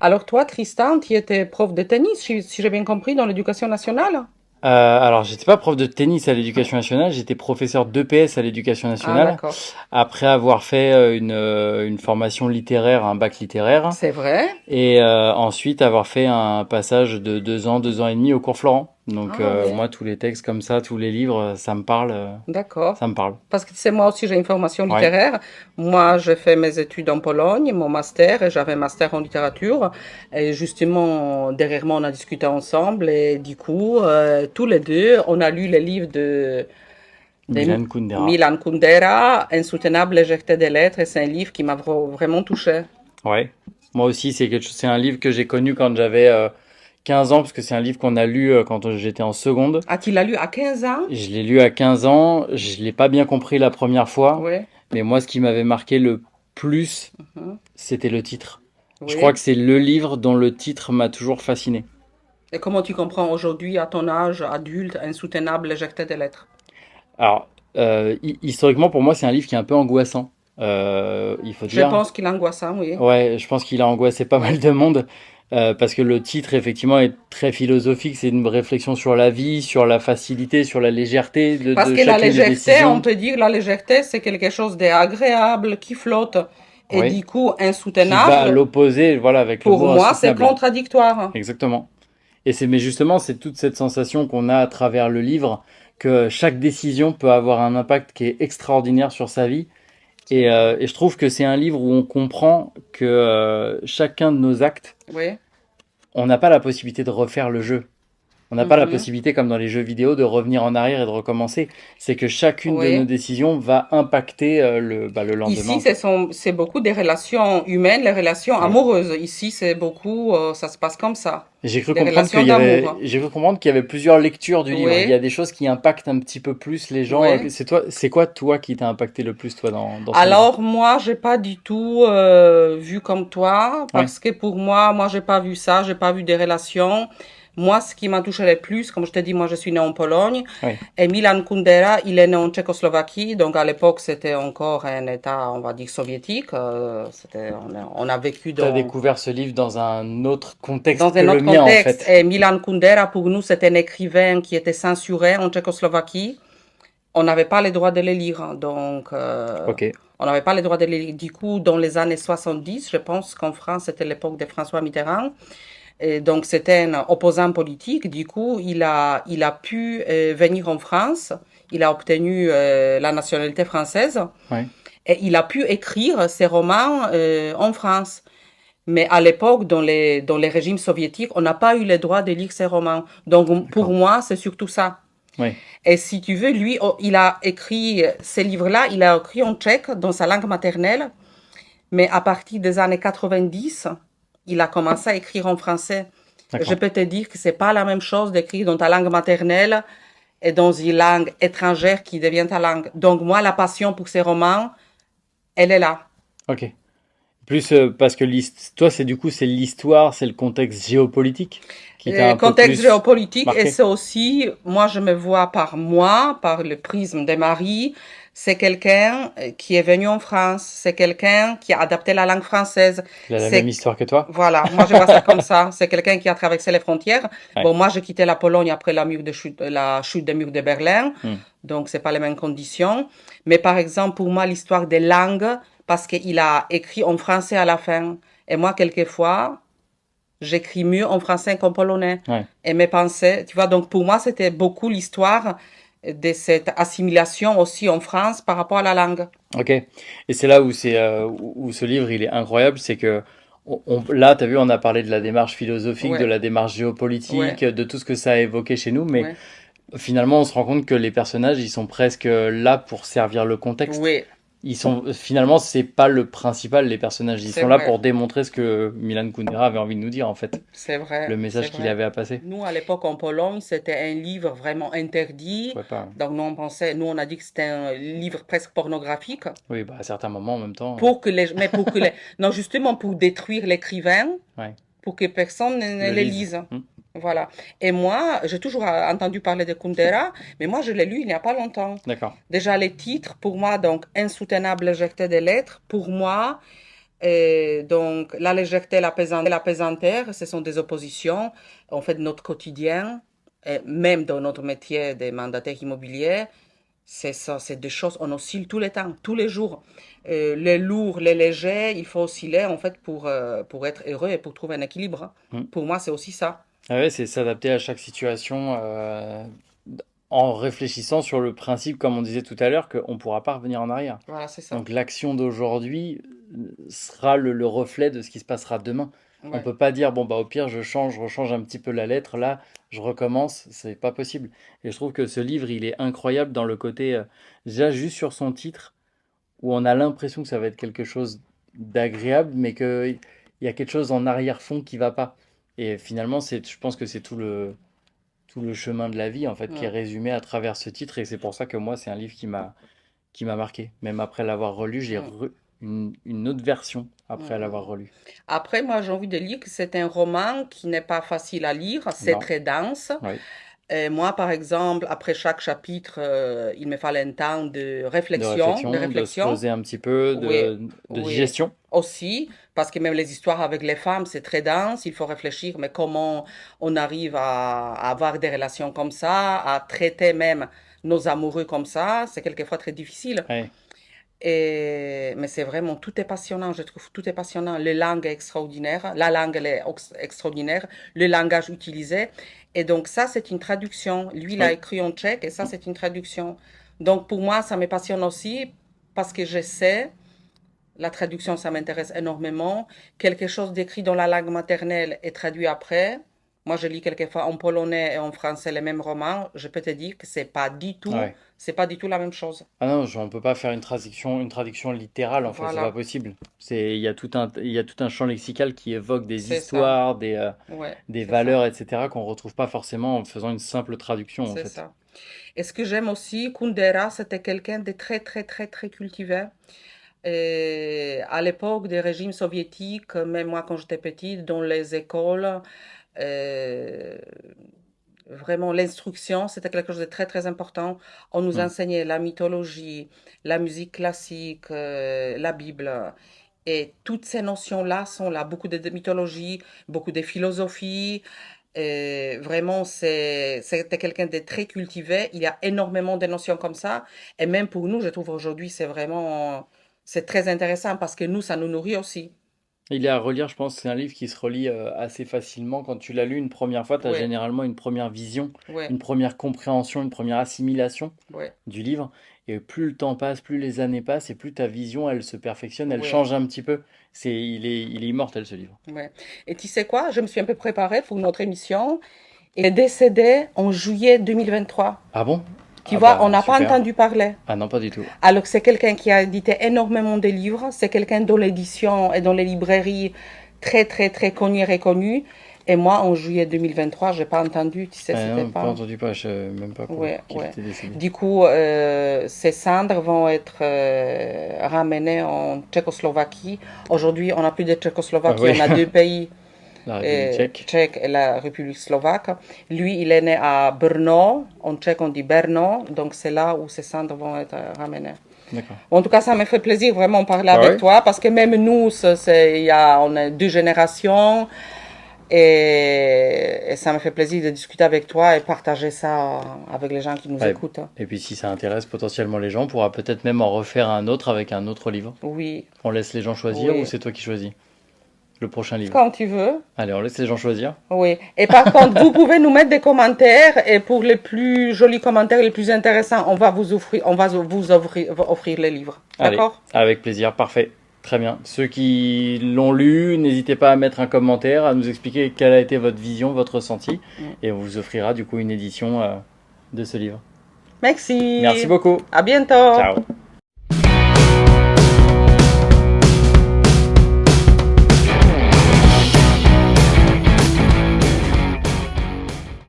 Alors toi, Tristan, tu étais prof de tennis, si j'ai bien compris, dans l'éducation nationale? Alors, j'étais pas prof de tennis à l'éducation nationale, j'étais professeur d'EPS à l'éducation Ah, nationale, d'accord. après avoir fait une formation littéraire, un bac littéraire, C'est vrai? et ensuite avoir fait un passage de 2 ans, 2 ans et demi au cours Florent. Donc Ah oui, moi, tous les textes comme ça, tous les livres, ça me parle, d'accord. ça me parle. Parce que tu sais, moi aussi, j'ai une formation Ouais. littéraire. Moi, j'ai fait mes études en Pologne, mon master, et j'avais un master en littérature. Et justement, derrière moi, on a discuté ensemble. Et du coup, tous les deux, on a lu les livres de Milan Kundera. Milan Kundera, Insoutenable légèreté des lettres. Et c'est un livre qui m'a vraiment touché. Ouais. Moi aussi, c'est un livre que j'ai connu quand j'avais 15 ans, parce que c'est un livre qu'on a lu quand j'étais en seconde. Ah, tu l'as lu à 15 ans? Je l'ai lu à 15 ans, je l'ai pas bien compris la première fois, Oui. mais moi ce qui m'avait marqué le plus, Mhm. c'était le titre. Je crois Oui. que c'est le livre dont le titre m'a toujours fasciné. Et comment tu comprends aujourd'hui, à ton âge adulte, insoutenable légèreté des lettres? Alors, historiquement pour moi c'est un livre qui est un peu angoissant, il faut Je dire. pense qu'il est angoissant, oui. Ouais, je pense qu'il a angoissé pas mal Oui. de monde, parce que le titre effectivement est très philosophique, c'est une réflexion sur la vie, sur la facilité, sur la légèreté Parce de que la chacune des légèreté, on décisions. peut dire, la légèreté, c'est quelque chose d'agréable, qui flotte. Et Oui, du coup, qui va à insoutenable, l'opposé, voilà, avec le pour mot moi, c'est insoutenable. contradictoire. Exactement. Mais justement, c'est toute cette sensation qu'on a à travers le livre, que chaque décision peut avoir un impact qui est extraordinaire sur sa vie. C'est vrai. Et je trouve que c'est un livre où on comprend que chacun de nos actes, Oui. on n'a pas la possibilité de refaire le jeu. On n'a pas la Mhm. possibilité, comme dans les jeux vidéo, de revenir en arrière et de recommencer. C'est que chacune de nos Oui. décisions va impacter le lendemain, Ici, en fait. c'est beaucoup des relations humaines, les relations Ouais. amoureuses. Ici, c'est beaucoup, ça se passe comme ça. Des relations d'amour. J'ai cru comprendre qu'il y avait plusieurs lectures du livre. Il y Oui. a des choses qui impactent un petit peu plus les gens. Oui. C'est quoi toi qui t'a impacté le plus toi dans ce livre? Alors moi, j'ai pas du tout vu comme toi Ouais, parce que pour moi, j'ai pas vu ça, j'ai pas vu des relations. Moi, ce qui m'a touché le plus, comme je t'ai dit, moi, je suis née en Pologne ouais. et Milan Kundera, il est né en Tchécoslovaquie, donc à l'époque, c'était encore un État, on va dire, soviétique. On a vécu T'as dans découvert ce livre dans un autre contexte dans que un le autre mien en contexte. fait. Et Milan Kundera, pour nous, c'était un écrivain qui était censuré en Tchécoslovaquie. On n'avait pas le droit de les lire. Donc, Ok, on n'avait pas le droit de les lire. Du coup, dans les années 70, je pense qu'en France, c'était l'époque de François Mitterrand. Et donc, c'était un opposant politique. Du coup, il a pu venir en France. Il a obtenu la nationalité française. ouais, Et il a pu écrire ses romans en France. Mais à l'époque, dans les régimes soviétiques, on n'a pas eu le droit de lire ses romans. Donc, pour d'accord. moi, c'est surtout ça. Ouais, Et si tu veux, lui, oh, il a écrit ces livres-là, il a écrit en tchèque, dans sa langue maternelle, mais à partir des années 90, il a commencé à écrire en français. Je d'accord. peux te dire que c'est pas la même chose d'écrire dans ta langue maternelle et dans une langue étrangère qui devient ta langue. Donc moi, la passion pour ces romans, elle est là. Ok. Plus parce que toi c'est du coup c'est l'histoire, c'est le contexte géopolitique qui t'a un peu Contexte plus géopolitique, et marqué. c'est aussi, moi je me vois par moi, par le prisme des maris, c'est quelqu'un qui est venu en France, c'est quelqu'un qui a adapté la langue française, Il a la même c'est, histoire que toi. voilà, moi je vois ça comme ça, c'est quelqu'un qui a traversé les frontières. Ouais. Bon, moi j'ai quitté la Pologne après la chute des murs de Berlin, Hmm. donc c'est pas les mêmes conditions, mais par exemple pour moi l'histoire des langues, parce qu'il a écrit en français à la fin, et moi quelquefois, j'écris mieux en français qu'en polonais. Ouais. Et mes pensées, tu vois, donc pour moi, c'était beaucoup l'histoire de cette assimilation aussi en France par rapport à la langue. Ok. Et c'est là où où ce livre il est incroyable, c'est que là t'as vu on a parlé de la démarche philosophique, de Ouais, la démarche ouais, géopolitique, de tout ce que ça a évoqué chez nous, mais ouais, finalement on se rend compte que les personnages ils sont presque là pour servir le contexte. oui, Ils sont finalement c'est pas le principal les personnages, ils c'est sont là vrai, pour démontrer ce que Milan Kundera avait envie de nous dire en fait, c'est le vrai, c'est message qu'il vrai. avait à passer. Nous, à l'époque, en Pologne, c'était un livre vraiment Je interdit. pourrais pas. Donc, nous, on a dit que c'était un livre presque pornographique. Oui, bah à certains moments en même temps. Mais non, justement, pour détruire l'écrivain, Ouais. pour que personne ne Le les lise. lise. Hmm. Voilà. Et moi, j'ai toujours entendu parler de Kundera, mais moi, je l'ai lu il n'y a pas longtemps. D'accord. Déjà, les titres, pour moi, donc, Insoutenable légèreté des lettres, pour moi, Et donc, la légèreté, la pesanteur, ce sont des oppositions, en fait, de notre quotidien, et même dans notre métier de mandataire immobilier. C'est ça, c'est des choses, on oscille tout le temps, tous les jours. Les lourds, les légers, il faut osciller en fait pour être heureux et pour trouver un équilibre, hein. Mm. Pour moi, c'est aussi ça. Ah ouais, c'est s'adapter à chaque situation en réfléchissant sur le principe, comme on disait tout à l'heure, qu'on ne pourra pas revenir en arrière. Voilà, c'est ça. Donc l'action d'aujourd'hui sera le reflet de ce qui se passera demain. On Ouais. peut pas dire, bon bah au pire je rechange un petit peu la lettre, là je recommence, c'est pas possible. Et je trouve que ce livre il est incroyable dans le côté, déjà juste sur son titre, où on a l'impression que ça va être quelque chose d'agréable, mais qu'il y a quelque chose en arrière-fond qui va pas. Et finalement, je pense que c'est tout le chemin de la vie en fait qui est Ouais. résumé à travers ce titre, et c'est pour ça que moi c'est un livre qui m'a marqué. Même après l'avoir relu, Ouais. une autre version Ouais, après ouais, l'avoir ouais. relu. Après, moi, j'ai envie de dire que c'est un roman qui n'est pas facile à lire, c'est Non, très dense. oui. Et moi, par exemple, après chaque chapitre, il me fallait un temps de De se réflexion. poser un petit peu, Oui, de oui, digestion. aussi, parce que même les histoires avec les femmes, c'est très dense, il faut réfléchir, mais comment on arrive à avoir des relations comme ça, à traiter même nos amoureux comme ça, c'est quelquefois très difficile. Ouais. Mais c'est vraiment, tout est passionnant, je trouve, tout est passionnant. La langue est extraordinaire, la langue elle est extraordinaire, le langage utilisé. Et donc ça, c'est une traduction. Lui, il a Oui. écrit en tchèque et ça, c'est une traduction. Donc pour moi, ça me passionne aussi parce que je sais, la traduction, ça m'intéresse énormément. Quelque chose d'écrit dans la langue maternelle est traduit après. Moi, je lis quelquefois en polonais et en français les mêmes romans. Je peux te dire que Ouais. c'est pas du tout la même chose. Ah non, on peut pas faire une traduction littérale en fait, c'est pas Voilà, possible. Il y a tout un champ lexical qui évoque des c'est ça. histoires, Ouais, des c'est ça. valeurs, etc. qu'on retrouve pas forcément en faisant une simple traduction en C'est fait. ça. Et ce que j'aime aussi, Kundera, c'était quelqu'un de très, très, très, très cultivé. Et à l'époque des régimes soviétiques, même moi quand j'étais petite, dans les écoles, euh, vraiment l'instruction, c'était quelque chose de très, très important. On nous Hmm. enseignait la mythologie, la musique classique, la Bible. Et toutes ces notions-là sont là. Beaucoup de mythologie, beaucoup de philosophie. Vraiment, c'était quelqu'un de très cultivé. Il y a énormément de notions comme ça. Et même pour nous, je trouve aujourd'hui, c'est très intéressant parce que nous, ça nous nourrit aussi. Il est à relire, je pense, c'est un livre qui se relit assez facilement. Quand tu l'as lu une première fois, tu as Oui, généralement une première vision, oui, une première compréhension, une première assimilation oui, du livre. Et plus le temps passe, plus les années passent, et plus ta vision, elle se perfectionne, elle oui, change un petit peu. Il est immortel ce livre. oui. Et tu sais quoi? Je me suis un peu préparée pour notre émission. Il est décédé en juillet 2023. Ah bon? Tu Ah vois, on bah n'a pas super. entendu parler. Ah non, pas du tout. Alors que c'est quelqu'un qui a édité énormément de livres. C'est quelqu'un dont l'édition et dans les librairies très, très, très connu et reconnu. Et moi, en juillet 2023, j'ai pas entendu. Tu sais, Ah c'était non, pas pas. entendu pas, je savais même pas Ouais, qu'il ouais. était décédé. Du coup, ces cendres vont être ramenées en Tchécoslovaquie. Aujourd'hui, on n'a plus de Ah Tchécoslovaquie, oui, on a deux pays, la République tchèque. Tchèque et la République slovaque. Lui, il est né à Brno. En tchèque, on dit Brno. Donc, c'est là où ces cendres vont être ramenées. D'accord. En tout cas, ça me fait plaisir vraiment de parler Bah avec ouais. toi parce que même nous, on a deux générations et ça me fait plaisir de discuter avec toi et partager ça avec les gens qui nous Ouais. écoutent. Et puis si ça intéresse potentiellement les gens, on pourra peut-être même en refaire un autre avec un autre livre. Oui, On laisse les gens choisir ou oui. c'est toi qui choisis le prochain livre? Quand tu veux. Allez, on laisse les gens choisir. Oui. Et par contre, vous pouvez nous mettre des commentaires et pour les plus jolis commentaires, les plus intéressants, on va vous offrir les livres. Allez, D'accord? avec plaisir, parfait. Très bien. Ceux qui l'ont lu, n'hésitez pas à mettre un commentaire, à nous expliquer quelle a été votre vision, votre ressenti, Mm. et on vous offrira du coup une édition de ce livre. Merci Merci. beaucoup. À bientôt. Ciao.